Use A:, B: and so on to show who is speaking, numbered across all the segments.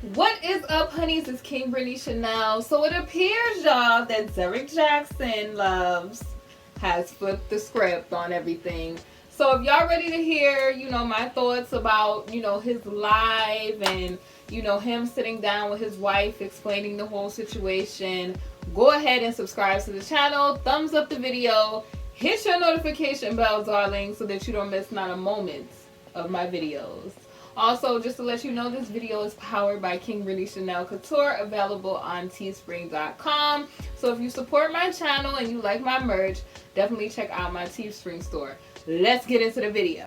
A: What is up, honeys? It's KingBritneyChanel. So it appears, y'all, that Derrick Jaxn has flipped the script on everything. So if y'all ready to hear, my thoughts about, his live and, him sitting down with his wife explaining the whole situation, go ahead and subscribe to the channel. Thumbs up the video. Hit your notification bell, darling, so that you don't miss not a moment of my videos. Also, just to let you know, this video is powered by KingBritneyChanel Couture, available on teespring.com. So if you support my channel and you like my merch, definitely check out my Teespring store. Let's get into the video.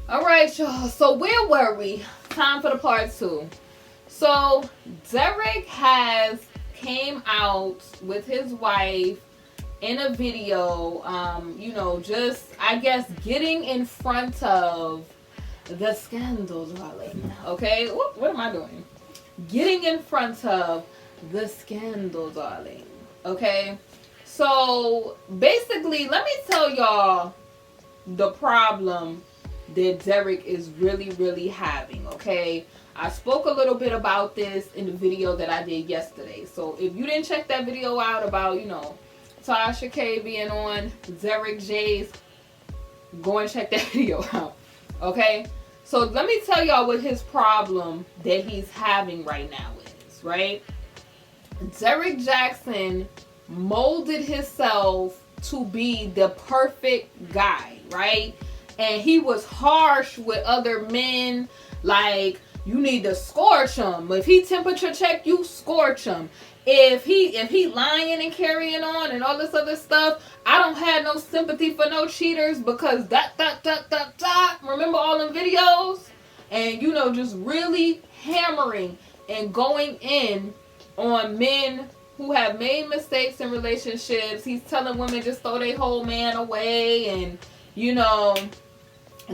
A: Alright, y'all. So where were we? Time for the part 2. So Derrick has came out with his wife in a video, just, I guess, getting in front of the scandal, darling. Okay? What am I doing? Getting in front of the scandal, darling. Okay? So, basically, let me tell y'all the problem that Derrick is really, really having, okay? I spoke a little bit about this in the video that I did yesterday. So if you didn't check that video out about, Tasha K being on Derrick Jaxn, go and check that video out. Okay? So let me tell y'all what his problem that he's having right now is, right? Derrick Jaxn molded himself to be the perfect guy, right? And he was harsh with other men, like, you need to scorch him. If he temperature check, you scorch him. If he lying and carrying on and all this other stuff, I don't have no sympathy for no cheaters because remember all them videos? And just really hammering and going in on men who have made mistakes in relationships. He's telling women just throw their whole man away and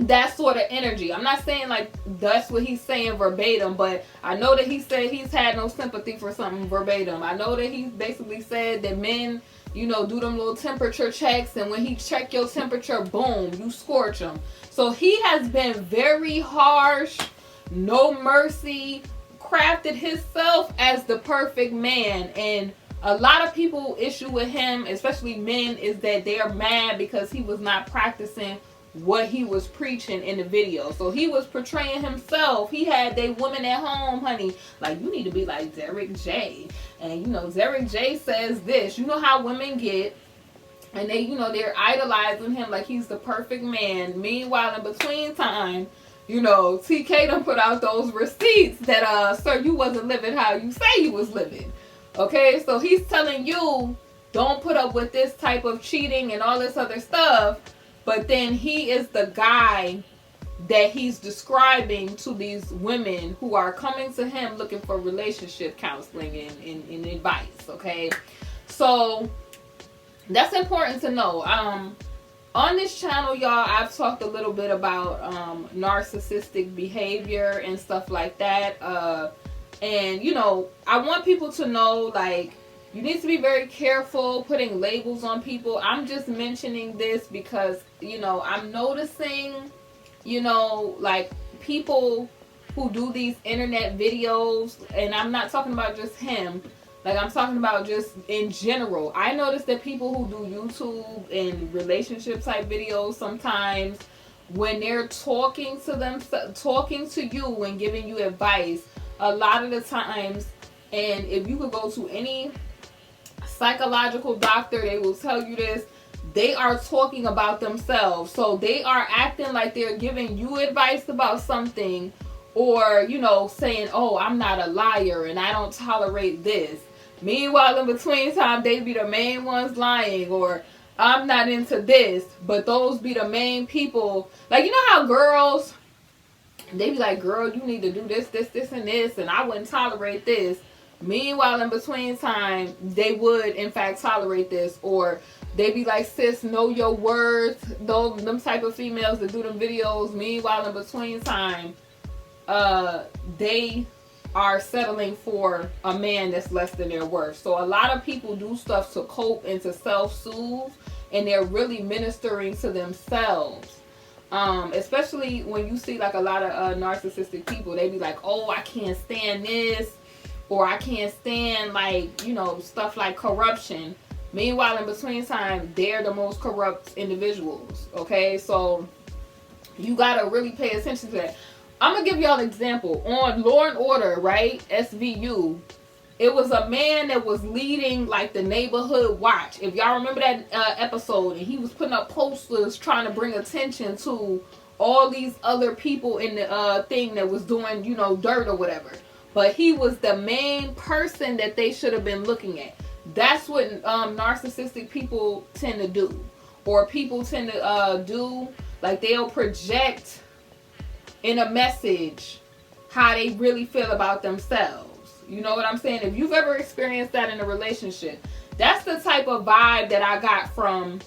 A: that sort of energy. I'm not saying like that's what he's saying verbatim, but I know that he said he's had no sympathy for something verbatim. I know that he basically said that men, do them little temperature checks, and when he check your temperature, boom, you scorch them. So he has been very harsh, no mercy, crafted himself as the perfect man. And a lot of people issue with him, especially men, is that they are mad because he was not practicing what he was preaching in the video. So he was portraying himself. He had they woman at home, honey, like, you need to be like Derrick J. And Derrick J says this. You know how women get, and they, they're idolizing him like he's the perfect man. Meanwhile, in between time, TK done put out those receipts that sir, you wasn't living how you say you was living. Okay, so he's telling you don't put up with this type of cheating and all this other stuff. But then he is the guy that he's describing to these women who are coming to him looking for relationship counseling and advice, okay? So that's important to know. On this channel, y'all, I've talked a little bit about narcissistic behavior and stuff like that. And, I want people to know, like, you need to be very careful putting labels on people. I'm just mentioning this because, I'm noticing, like, people who do these internet videos, and I'm not talking about just him. Like, I'm talking about just in general. I notice that people who do YouTube and relationship type videos sometimes, when they're talking to you and giving you advice, a lot of the times, and if you could go to any psychological doctor, they will tell you this, they are talking about themselves. So they are acting like they're giving you advice about something, or saying, oh, I'm not a liar and I don't tolerate this. Meanwhile, in between time, they be the main ones lying, or I'm not into this, but those be the main people. Like, how girls, they be like, girl, you need to do this, and this, and I wouldn't tolerate this. Meanwhile, in between time, they would, in fact, tolerate this. Or they be like, sis, know your worth. Them type of females that do them videos. Meanwhile, in between time, they are settling for a man that's less than their worth. So a lot of people do stuff to cope and to self-soothe and they're really ministering to themselves. Especially when you see like a lot of narcissistic people, they be like, oh, I can't stand this, or I can't stand, like, you know, stuff like corruption. Meanwhile, in between time, they're the most corrupt individuals. Okay, so you gotta really pay attention to that. I'm gonna give y'all an example on Law and Order, right? SVU. It was a man that was leading like the neighborhood watch. If y'all remember that episode, and he was putting up posters trying to bring attention to all these other people in the thing that was doing, you know, dirt or whatever. But he was the main person that they should have been looking at. That's what narcissistic people tend to do, or people tend to do. Like, they'll project in a message how they really feel about themselves. You know what I'm saying? If you've ever experienced that in a relationship, that's the type of vibe that I got from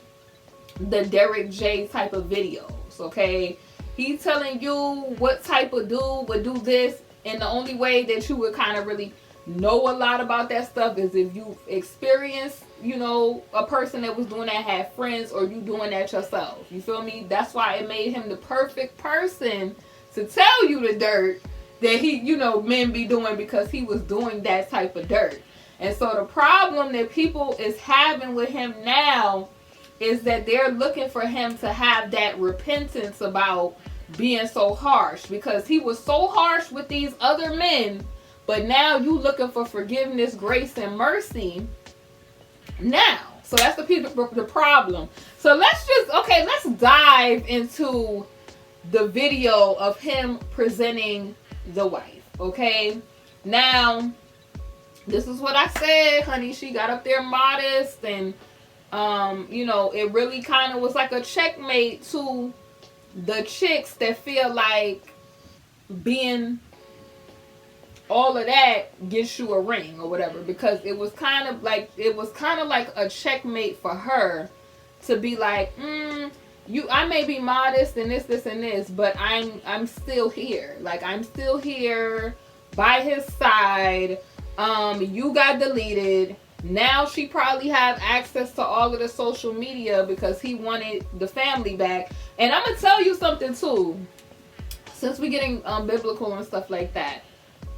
A: the Derrick Jaxn type of videos, okay? He's telling you what type of dude would do this, and the only way that you would kind of really know a lot about that stuff is if you experienced, you know, a person that was doing that, had friends, or you doing that yourself. You feel me? That's why it made him the perfect person to tell you the dirt that he, you know, men be doing, because he was doing that type of dirt. And so the problem that people is having with him now is that they're looking for him to have that repentance about being so harsh, because he was so harsh with these other men, but now you looking for forgiveness, grace, and mercy now. So that's the problem. So let's dive into the video of him presenting the wife. Okay, now this is what I said, honey. She got up there modest, and you know, it really kind of was like a checkmate to the chicks that feel like being all of that gets you a ring or whatever, because it was kind of like a checkmate for her to be like, I may be modest and this and this, but I'm still here. Like, I'm still here by his side. You got deleted. Now she probably have access to all of the social media because he wanted the family back. And I'm gonna tell you something too, since we're getting biblical and stuff like that.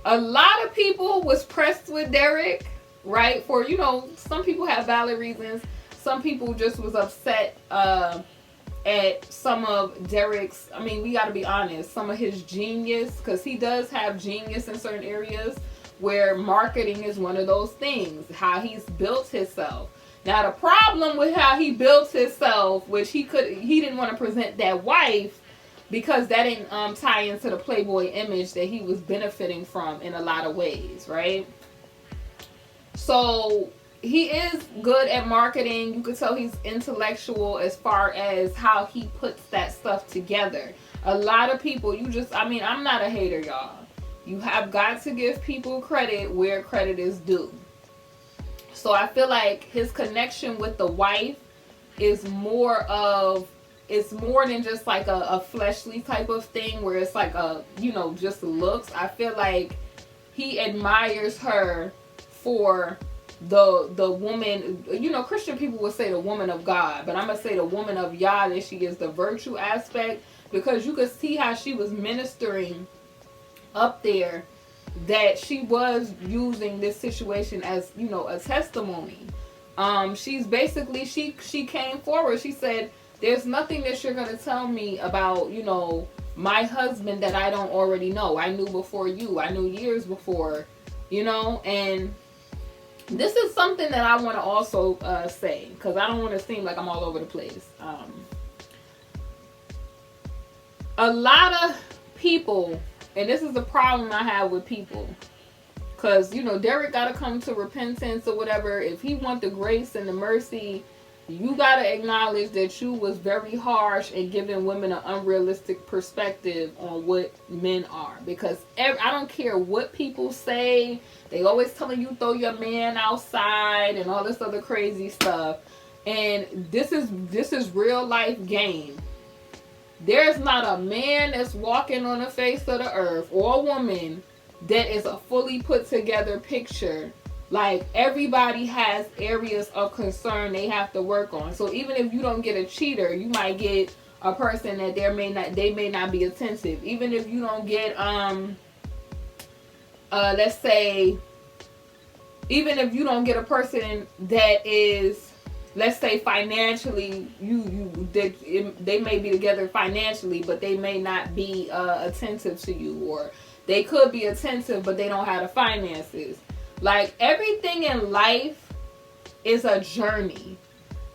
A: A lot of people was pressed with Derrick, right? For, you know, some people have valid reasons. Some people just was upset at some of Derrick's, I mean, we got to be honest, some of his genius, because he does have genius in certain areas where marketing is one of those things, how he's built himself. Now, the problem with how he built himself, which he didn't want to present that wife, because that didn't tie into the Playboy image that he was benefiting from in a lot of ways, right? So he is good at marketing. You could tell he's intellectual as far as how he puts that stuff together. A lot of people, I'm not a hater, y'all. You have got to give people credit where credit is due. So I feel like his connection with the wife is more than just like a fleshly type of thing where it's like just looks. I feel like he admires her for the woman, Christian people would say the woman of God, but I'm gonna say the woman of Yah, that she is the virtue aspect, because you could see how she was ministering up there, that she was using this situation as, a testimony. She's basically, she came forward. She said, there's nothing that you're going to tell me about, my husband that I don't already know. I knew before you. I knew years before, and this is something that I want to also say, because I don't want to seem like I'm all over the place. A lot of people, and this is the problem I have with people, because, Derrick got to come to repentance or whatever. If he want the grace and the mercy, you got to acknowledge that you was very harsh in giving women an unrealistic perspective on what men are. Because I don't care what people say. They always telling you throw your man outside and all this other crazy stuff. And this is real life game. There's not a man that's walking on the face of the earth, or a woman, that is a fully put together picture Like, everybody has areas of concern they have to work on. So even if you don't get a cheater, you might get a person that they may not be attentive. Even if you don't get let's say, even if you don't get a person that is, let's say, financially, they may be together financially, but they may not be attentive to you, or they could be attentive, but they don't have the finances. Like, everything in life is a journey.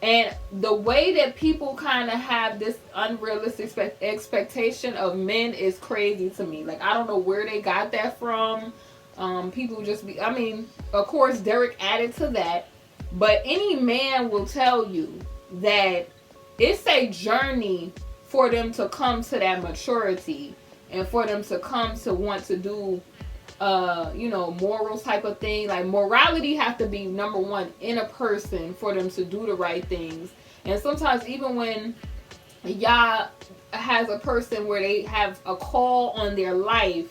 A: And the way that people kind of have this unrealistic expectation of men is crazy to me. Like, I don't know where they got that from. People just be, I mean, of course, Derrick added to that. But any man will tell you that it's a journey for them to come to that maturity, and for them to come to want to do morals type of thing. Like, morality have to be number one in a person for them to do the right things. And sometimes even when y'all has a person where they have a call on their life,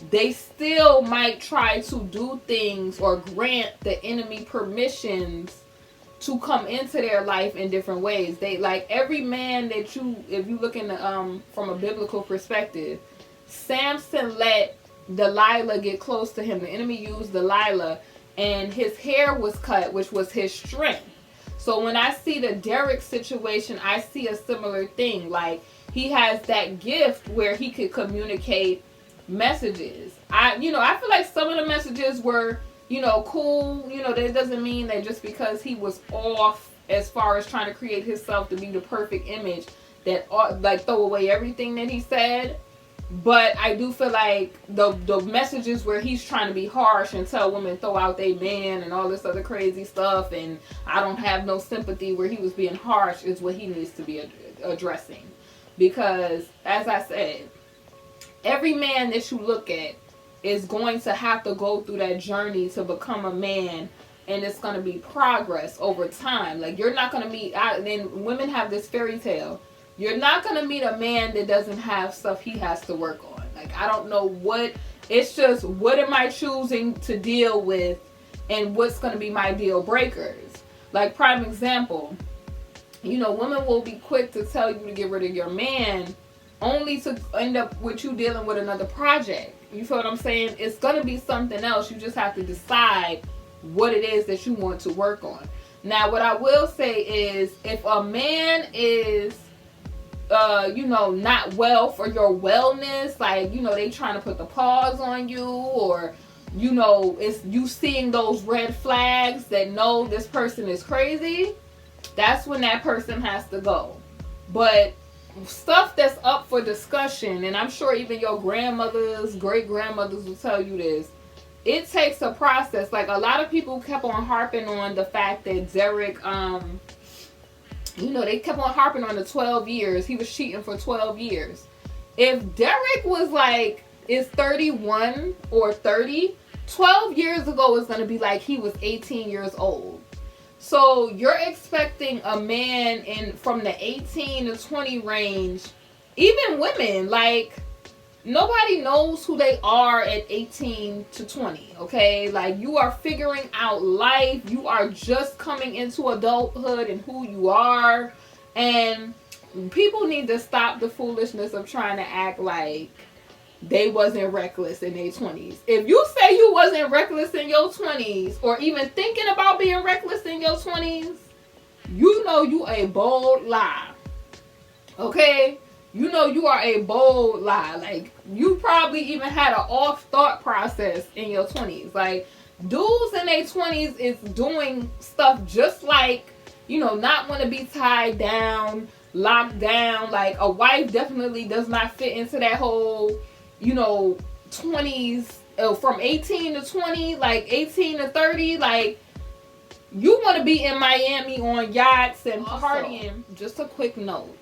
A: they still might try to do things or grant the enemy permissions to come into their life in different ways. They, like, every man that if you look in the from a biblical perspective, Samson let Delilah get close to him. The enemy used Delilah, and his hair was cut, which was his strength. So when I see the Derrick situation, I see a similar thing. Like, he has that gift where he could communicate messages. I feel like some of the messages were, cool. That doesn't mean that just because he was off as far as trying to create himself to be the perfect image, that like throw away everything that he said. But I do feel like the messages where he's trying to be harsh and tell women throw out their man and all this other crazy stuff, and I don't have no sympathy, where he was being harsh, is what he needs to be addressing. Because, as I said, every man that you look at is going to have to go through that journey to become a man, and it's going to be progress over time. Like, you're not going to meet, and women have this fairy tale, you're not going to meet a man that doesn't have stuff he has to work on. Like, I don't know what, it's just, what am I choosing to deal with, and what's going to be my deal breakers. Like, prime example, women will be quick to tell you to get rid of your man, only to end up with you dealing with another project. You feel what I'm saying? It's going to be something else. You just have to decide what it is that you want to work on. Now, what I will say is, if a man is, not well for your wellness, like, they trying to put the pause on you, or, it's you seeing those red flags that know this person is crazy, that's when that person has to go. But stuff that's up for discussion, and I'm sure even your grandmothers, great grandmothers will tell you this, it takes a process. Like, a lot of people kept on harping on the fact that Derrick, they kept on harping on the 12 years. He was cheating for 12 years. If Derrick was is 31 or 30, 12 years ago is going to be like he was 18 years old. So you're expecting a man from the 18 to 20 range, even women, like, nobody knows who they are at 18 to 20, okay? Like, you are figuring out life. You are just coming into adulthood and who you are. And people need to stop the foolishness of trying to act like they wasn't reckless in their 20s. If you say you wasn't reckless in your 20s, or even thinking about being reckless in your 20s, you a bold lie. Okay? You are a bold lie. Like, you probably even had an off thought process in your 20s. Like, dudes in their 20s is doing stuff just like, not want to be tied down, locked down. Like, a wife definitely does not fit into that whole, 20s, from 18 to 20, like 18 to 30, like, you want to be in Miami on yachts and partying. Just a quick note.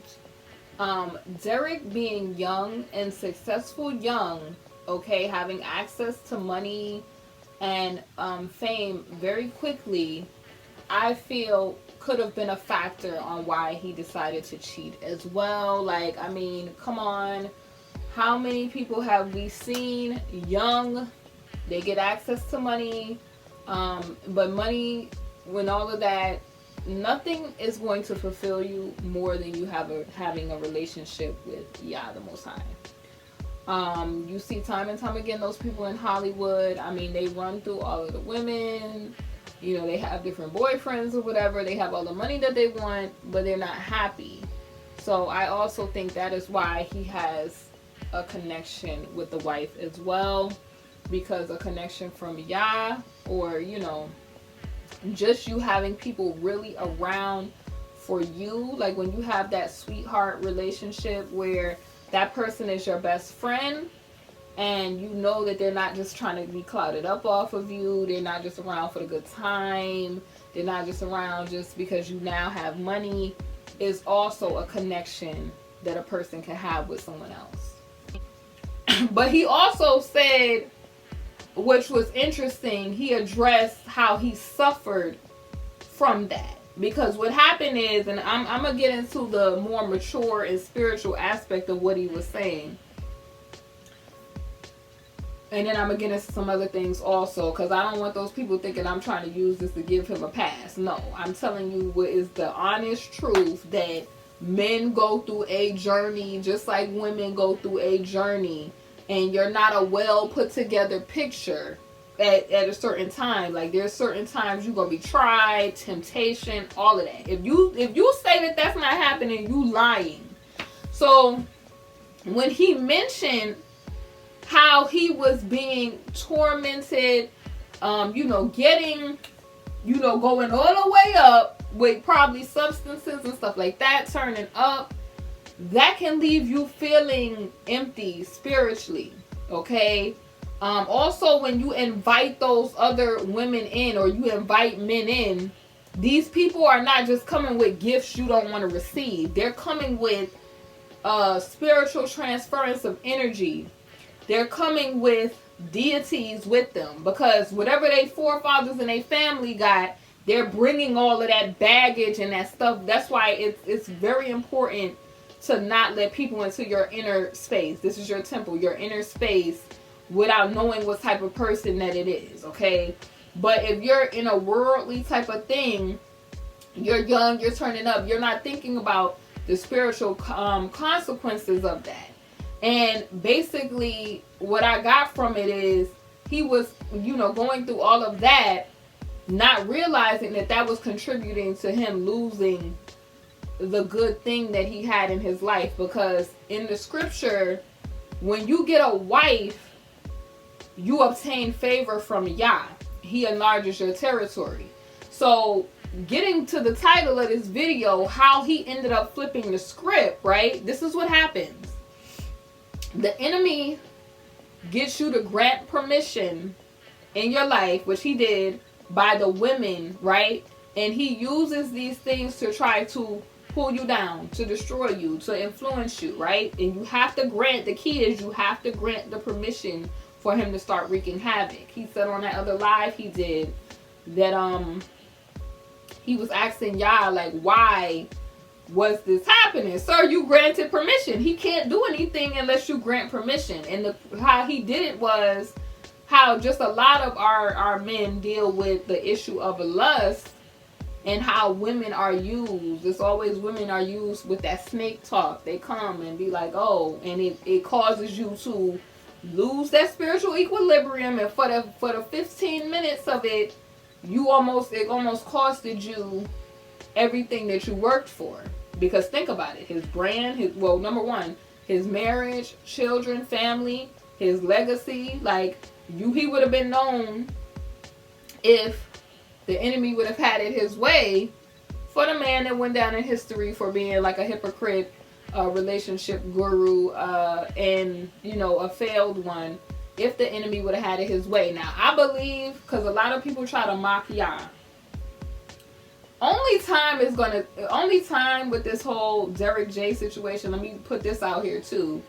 A: Derrick being young and successful having access to money and fame very quickly, I feel could have been a factor on why he decided to cheat as well. Like, I mean, come on. How many people have we seen young, they get access to money, But money, when all of that, nothing is going to fulfill you more than you having a relationship with Yah, the Most High. You see time and time again those people in Hollywood. I mean, they run through all of the women. You know, they have different boyfriends or whatever. They have all the money that they want, but they're not happy. So I also think that is why he has a connection with the wife as well, because a connection from Yah, or, you know, just you having people really around for you. Like when you have that sweetheart relationship where that person is your best friend, and you know that they're not just trying to be clouded up off of you. They're not just around for the good time. They're not just around just because you now have money. Is also a connection that a person can have with someone else. But he also said, which was interesting, he addressed how he suffered from that. Because what happened is, and I'm going to get into the more mature and spiritual aspect of what he was saying. And then I'm going to get into some other things also, because I don't want those people thinking I'm trying to use this to give him a pass. No, I'm telling you what is the honest truth, that men go through a journey just like women go through a journey. And you're not a well put together picture at a certain time. Like there's certain times you're going to be tried, temptation, all of that. If you say that that's not happening, you lying. So when he mentioned how he was being tormented, you know, getting, you know, going all the way up with probably substances and stuff like that, turning up, that can leave you feeling empty spiritually, okay? Also, when you invite those other women in, or you invite men in, these people are not just coming with gifts you don't want to receive. They're coming with spiritual transference of energy. They're coming with deities with them, because whatever their forefathers and their family got, they're bringing all of that baggage and that stuff. That's why it's very important to not let people into your inner space. This is your temple, your inner space, without knowing what type of person that it is, okay? But if you're in a worldly type of thing, you're young, you're turning up, you're not thinking about the spiritual consequences of that. And basically what I got from it is he was, you know, going through all of that, not realizing that that was contributing to him losing the good thing that he had in his life. Because in the scripture, when you get a wife, you obtain favor from Yah. He enlarges your territory. So getting to the title of this video, how he ended up flipping the script, right? This is what happens. The enemy gets you to grant permission in your life, which he did by the women, right? And he uses these things to try to pull you down, to destroy you, to influence you, right? And you have to grant, the key is you have to grant the permission for him to start wreaking havoc. He said on that other live he did that he was asking Yah, like, why was this happening? Sir, you granted permission. He can't do anything unless you grant permission. And how he did it was how just a lot of our men deal with the issue of lust, and how women are used. It's always women are used with that snake talk. They come and be like, oh, and it causes you to lose that spiritual equilibrium, and for the 15 minutes of it, it almost costed you everything that you worked for. Because think about it, his brand, number one, his marriage, children, family, his legacy, like he would have been known if the enemy would have had it his way, for the man that went down in history for being like a hypocrite, relationship guru, and, you know, a failed one, if the enemy would have had it his way. Now, I believe, because a lot of people try to mock Yah, only time with this whole Derrick J situation, let me put this out here too,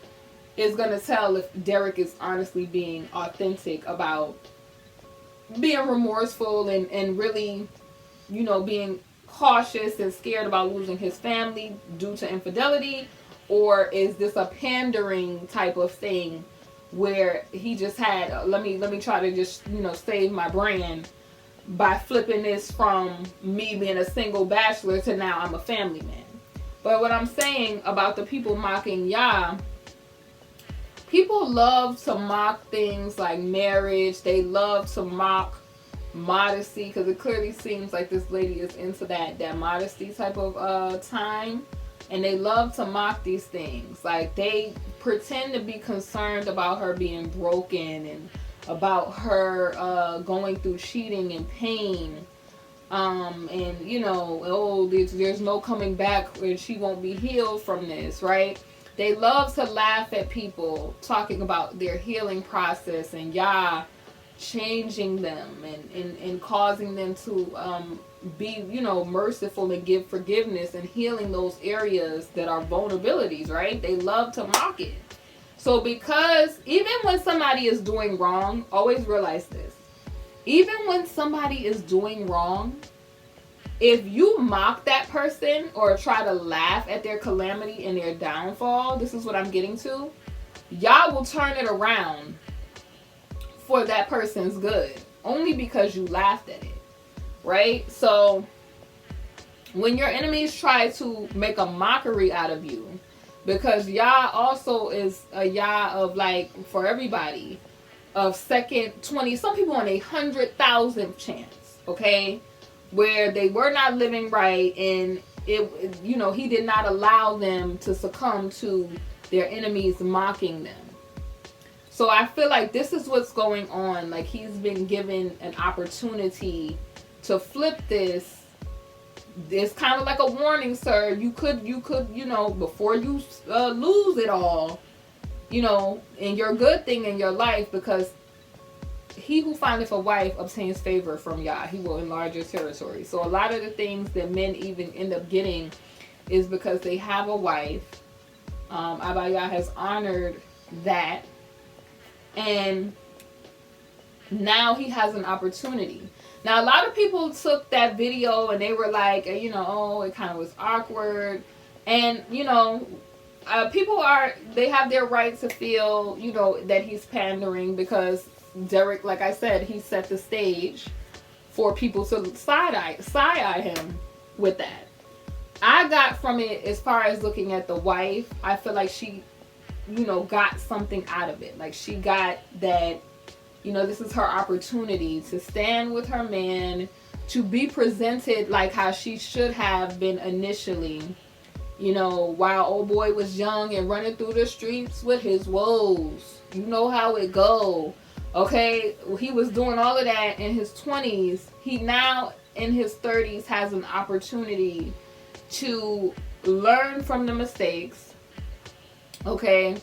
A: is going to tell if Derrick is honestly being authentic about being remorseful and really, you know, being cautious and scared about losing his family due to infidelity, or is this a pandering type of thing where he just had, let me try to just, you know, save my brand. by flipping this from me being a single bachelor to now I'm a family man. But what I'm saying about the people mocking Yah, people love to mock things like marriage. They love to mock modesty, because it clearly seems like this lady is into that modesty type of time. And they love to mock these things. Like, they pretend to be concerned about her being broken and about her going through cheating and pain. And, you know, oh, there's no coming back, and she won't be healed from this, right? They love to laugh at people talking about their healing process and Yah changing them and causing them to be, you know, merciful and give forgiveness and healing those areas that are vulnerabilities, right? They love to mock it. So because even when somebody is doing wrong, always realize this. Even when somebody is doing wrong, if you mock that person or try to laugh at their calamity and their downfall, this is what I'm getting to, Yah will turn it around for that person's good, only because you laughed at it, right? So when your enemies try to make a mockery out of you, because Yah also is a Yah of, like, for everybody, of second 20, some people on 100,000th chance, okay, where they were not living right, and it, you know, he did not allow them to succumb to their enemies mocking them. So I feel like this is what's going on. Like, he's been given an opportunity to flip this. It's kind of like a warning, sir. You could, you know, before you lose it all, you know, and your good thing in your life, because he who findeth a wife obtains favor from Yah. He will enlarge your territory. So a lot of the things that men even end up getting is because they have a wife. Abba Yah has honored that. And now he has an opportunity. Now, a lot of people took that video and they were like, you know, oh, it kind of was awkward. And, you know, people they have their right to feel, you know, that he's pandering, because Derrick, like I said, he set the stage for people to side-eye him with that. I got from it, as far as looking at the wife, I feel like she, you know, got something out of it. Like, she got that, you know, this is her opportunity to stand with her man, to be presented like how she should have been initially, you know, while old boy was young and running through the streets with his woes. You know how it go. Okay, he was doing all of that in his 20s. He now in his 30s has an opportunity to learn from the mistakes. Okay,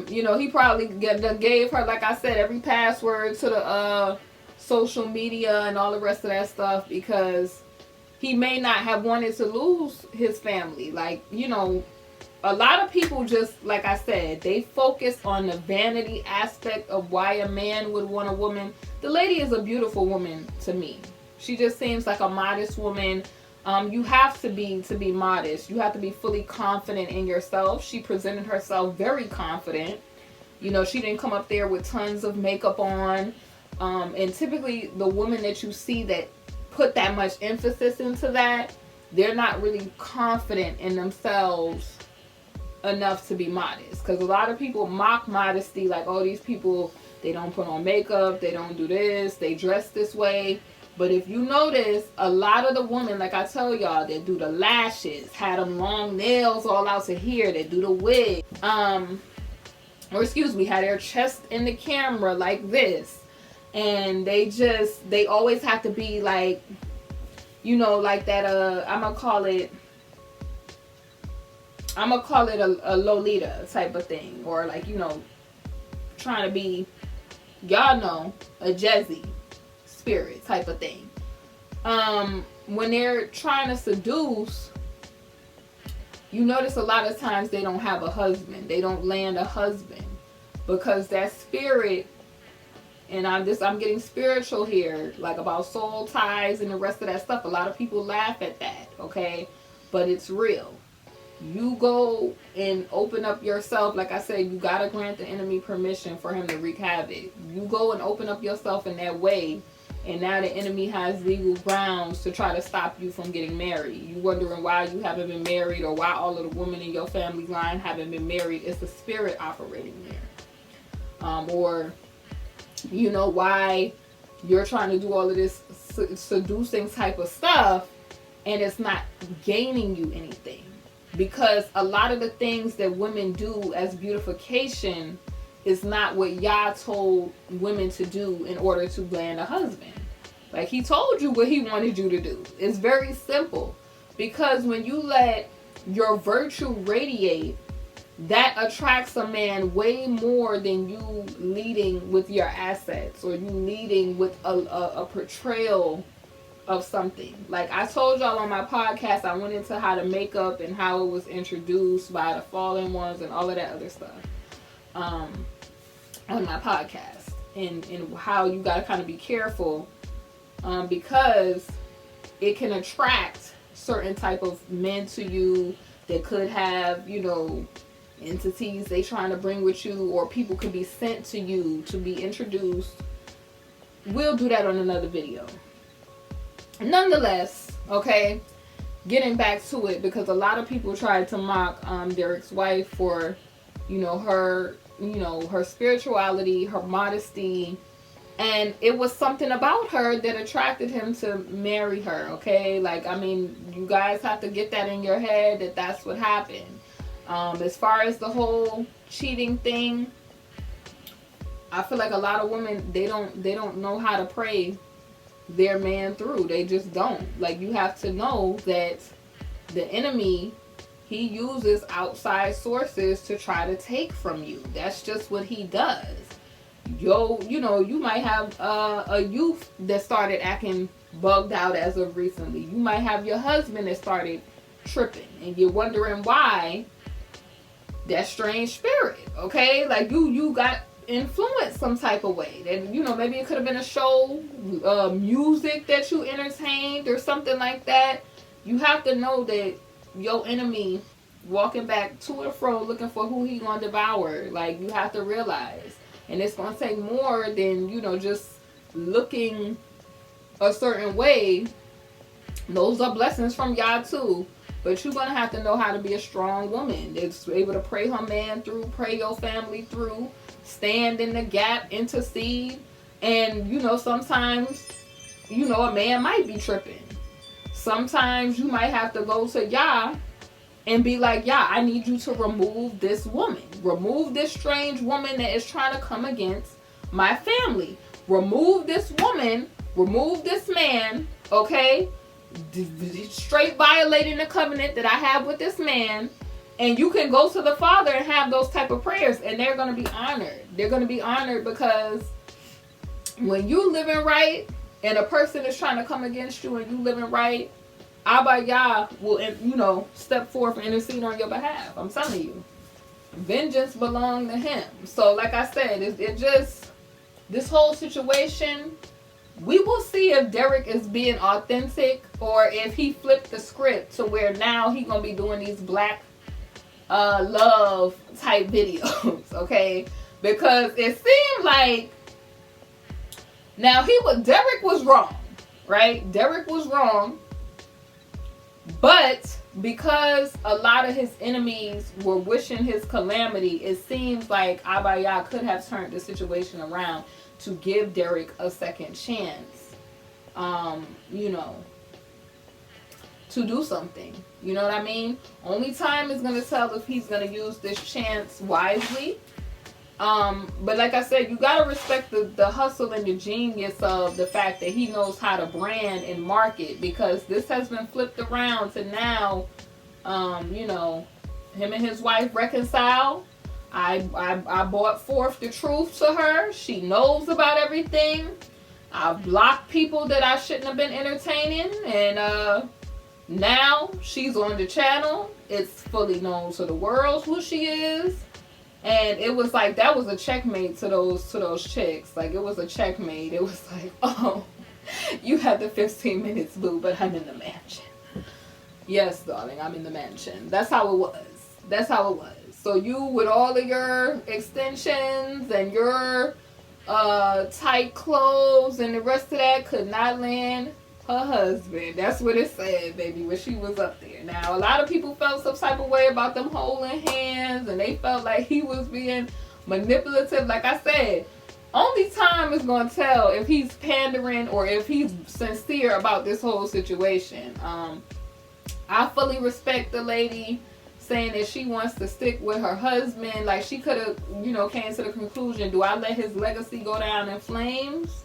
A: you know, he probably gave her, like I said, every password to the social media and all the rest of that stuff, because he may not have wanted to lose his family. Like, you know, a lot of people just, like I said, they focus on the vanity aspect of why a man would want a woman. The lady is a beautiful woman to me. She just seems like a modest woman. You have to be modest. You have to be fully confident in yourself. She presented herself very confident. You know, she didn't come up there with tons of makeup on. And typically the women that you see that put that much emphasis into that, they're not really confident in themselves enough to be modest. Because a lot of people mock modesty, like, oh, these people, they don't put on makeup, they don't do this, they dress this way. But if you notice, a lot of the women, like I tell y'all, that do the lashes, had them long nails all out to here, that do the wig, or excuse me, had their chest in the camera like this, and they always have to be like, you know, like that, I'm gonna call it a Lolita type of thing, or like, you know, trying to be, y'all know, a Jezzy spirit type of thing. When they're trying to seduce, you notice a lot of times they don't have a husband. They don't land a husband, because that spirit, and I'm getting spiritual here, like about soul ties and the rest of that stuff. A lot of people laugh at that, okay? But it's real. You go and open up yourself. Like I said, you got to grant the enemy permission for him to wreak havoc. You go and open up yourself in that way, and now the enemy has legal grounds to try to stop you from getting married. You wondering why you haven't been married, or why all of the women in your family line haven't been married. It's the spirit operating there. Or, you know, why you're trying to do all of this seducing type of stuff and it's not gaining you anything. Because a lot of the things that women do as beautification is not what Yah told women to do in order to land a husband. Like, he told you what he wanted you to do. It's very simple. Because when you let your virtue radiate, that attracts a man way more than you leading with your assets, or you leading with a portrayal of something. Like I told y'all on my podcast, I went into how to make up and how it was introduced by the fallen ones and all of that other stuff on my podcast, and how you got to kind of be careful because it can attract certain type of men to you that could have, you know, entities they trying to bring with you, or people could be sent to you to be introduced. We'll do that on another video. Nonetheless, okay, getting back to it, because a lot of people tried to mock Derrick's wife for, her spirituality, her modesty, and it was something about her that attracted him to marry her, okay? Like, I mean, you guys have to get that in your head that that's what happened. As far as the whole cheating thing, I feel like a lot of women, they don't know how to pray their man through. They just don't. Like, you have to know that the enemy, he uses outside sources to try to take from you. That's just what he does. You might have a youth that started acting bugged out as of recently. You might have your husband that started tripping, and you're wondering why. That strange spirit, okay? Like you got influenced some type of way. That, maybe it could have been a show, music that you entertained or something like that. You have to know that your enemy walking back to and fro looking for who he gonna devour. Like, you have to realize. And it's gonna take more than, just looking a certain way. Those are blessings from Yah too. But you're going to have to know how to be a strong woman that's able to pray her man through, pray your family through, stand in the gap, intercede. And, sometimes, a man might be tripping. Sometimes you might have to go to Yah and be like, Yah, I need you to remove this woman. Remove this strange woman that is trying to come against my family. Remove this woman. Remove this man, okay? Straight violating the covenant that I have with this man. And you can go to the Father and have those type of prayers, and they're going to be honored. They're going to be honored, because when you living right and a person is trying to come against you and you living right, Abba Yah will, step forth and intercede on your behalf. I'm telling you, vengeance belongs to him. So like I said, it just, this whole situation, we will see if Derrick is being authentic, or if he flipped the script to where now he gonna be doing these black love type videos, okay? Because it seemed like, now Derrick was wrong, right? Derrick was wrong, but because a lot of his enemies were wishing his calamity, it seems like Abba Yah could have turned the situation around to give Derrick a second chance, to do something. You know what I mean? Only time is going to tell if he's going to use this chance wisely. But like I said, you got to respect the hustle and the genius of the fact that he knows how to brand and market, because this has been flipped around to now, him and his wife reconcile. I brought forth the truth to her. She knows about everything. I've blocked people that I shouldn't have been entertaining. And now she's on the channel. It's fully known to the world who she is. And it was like, that was a checkmate to those chicks. Like, it was a checkmate. It was like, oh, you had the 15 minutes, boo, but I'm in the mansion. Yes, darling, I'm in the mansion. That's how it was. That's how it was. So you, with all of your extensions and your tight clothes and the rest of that could not land her husband. That's what it said, baby, when she was up there. Now, a lot of people felt some type of way about them holding hands, and they felt like he was being manipulative. Like I said, only time is going to tell if he's pandering or if he's sincere about this whole situation. I fully respect the lady saying that she wants to stick with her husband. Like, she could have, you know, came to the conclusion, do I let his legacy go down in flames?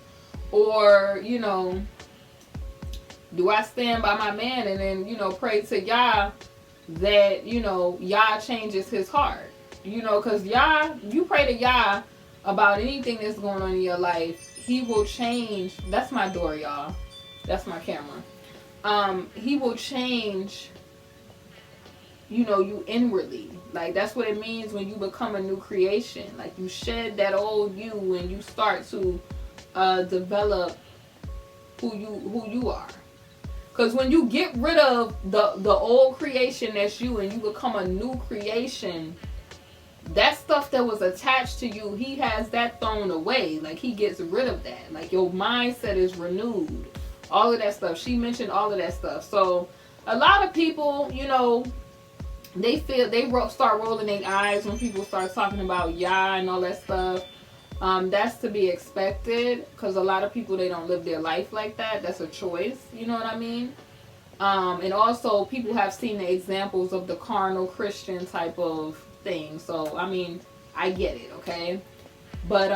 A: Or, you know, do I stand by my man and then, you know, pray to Yah that, you know, Yah changes his heart? You know, because Yah, you pray to Yah about anything that's going on in your life, he will change. That's my door, y'all. That's my camera. He will change, you know, you inwardly. Like, that's what it means when you become a new creation. Like, you shed that old you and you start to develop who you are. Because when you get rid of the old creation that's you and you become a new creation, that stuff that was attached to you, he has that thrown away. Like, he gets rid of that. Like, your mindset is renewed. All of that stuff. She mentioned all of that stuff. So, a lot of people, you know, they start rolling their eyes when people start talking about Yah and all that stuff. That's to be expected, because a lot of people, they don't live their life like that. That's a choice. You know what I mean? And also, people have seen the examples of the carnal Christian type of thing. So, I mean, I get it, okay? But,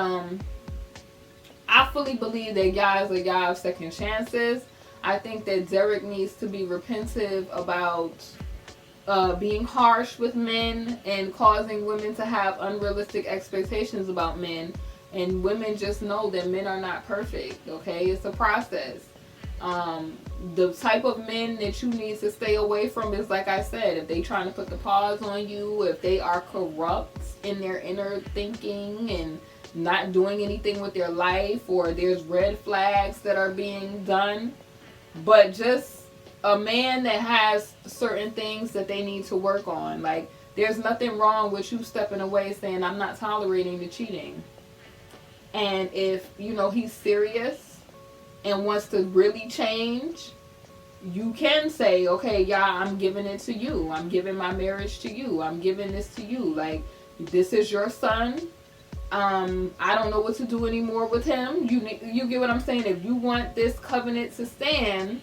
A: I fully believe that Yah is a Yah of second chances. I think that Derrick needs to be repentive about being harsh with men and causing women to have unrealistic expectations about men. And women just know that men are not perfect, okay? It's a process. The type of men that you need to stay away from is, like I said, if they trying to put the paws on you, if they are corrupt in their inner thinking and not doing anything with their life, or there's red flags that are being done. But just a man that has certain things that they need to work on. Like, there's nothing wrong with you stepping away saying, I'm not tolerating the cheating. And if, you know, he's serious and wants to really change, you can say, okay, yeah, I'm giving it to you. I'm giving my marriage to you. I'm giving this to you. Like, this is your son. I don't know what to do anymore with him. You get what I'm saying? If you want this covenant to stand,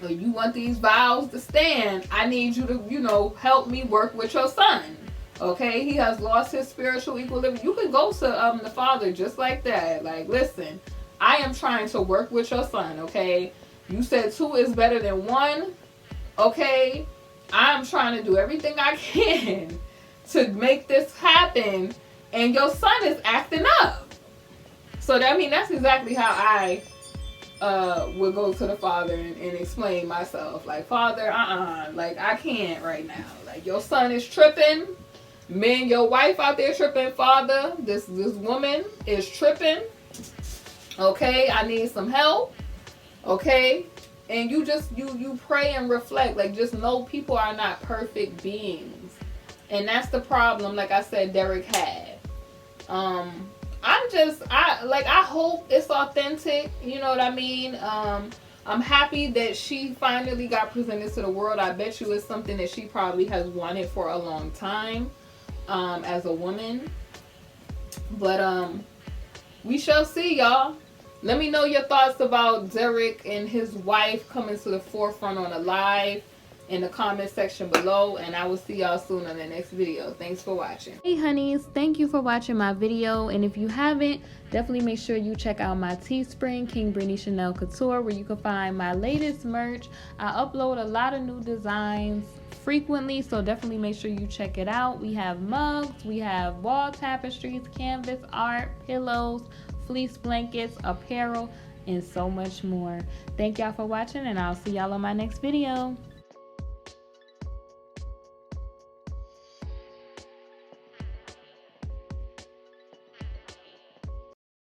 A: or you want these vows to stand, I need you to, you know, help me work with your son. Okay? He has lost his spiritual equilibrium. You can go to the father just like that. Like, listen, I am trying to work with your son, okay? You said 2 is better than 1, okay? I'm trying to do everything I can to make this happen. And your son is acting up. So, I mean, that's exactly how I would go to the father and explain myself. Like, Father, like, I can't right now. Like, your son is tripping. Me and your wife out there tripping. Father, this woman is tripping. Okay, I need some help. Okay? And you just, you pray and reflect. Like, just know people are not perfect beings. And that's the problem, like I said, Derrick had. I hope it's authentic, you know what I mean? I'm happy that she finally got presented to the world. I bet you it's something that she probably has wanted for a long time, as a woman. But, we shall see, y'all. Let me know your thoughts about Derrick and his wife coming to the forefront on a live in the comment section below, and I will see y'all soon on the next video. Thanks for watching. Hey honeys, thank you for watching my video, and if you haven't, definitely make sure you check out my Teespring, KingBritneyChanel Couture, where you can find my latest merch. I upload a lot of new designs frequently, so definitely make sure you check it out. We have mugs, we have wall tapestries, canvas art, pillows, fleece blankets, apparel, and so much more. Thank y'all for watching, and I'll see y'all on my next video.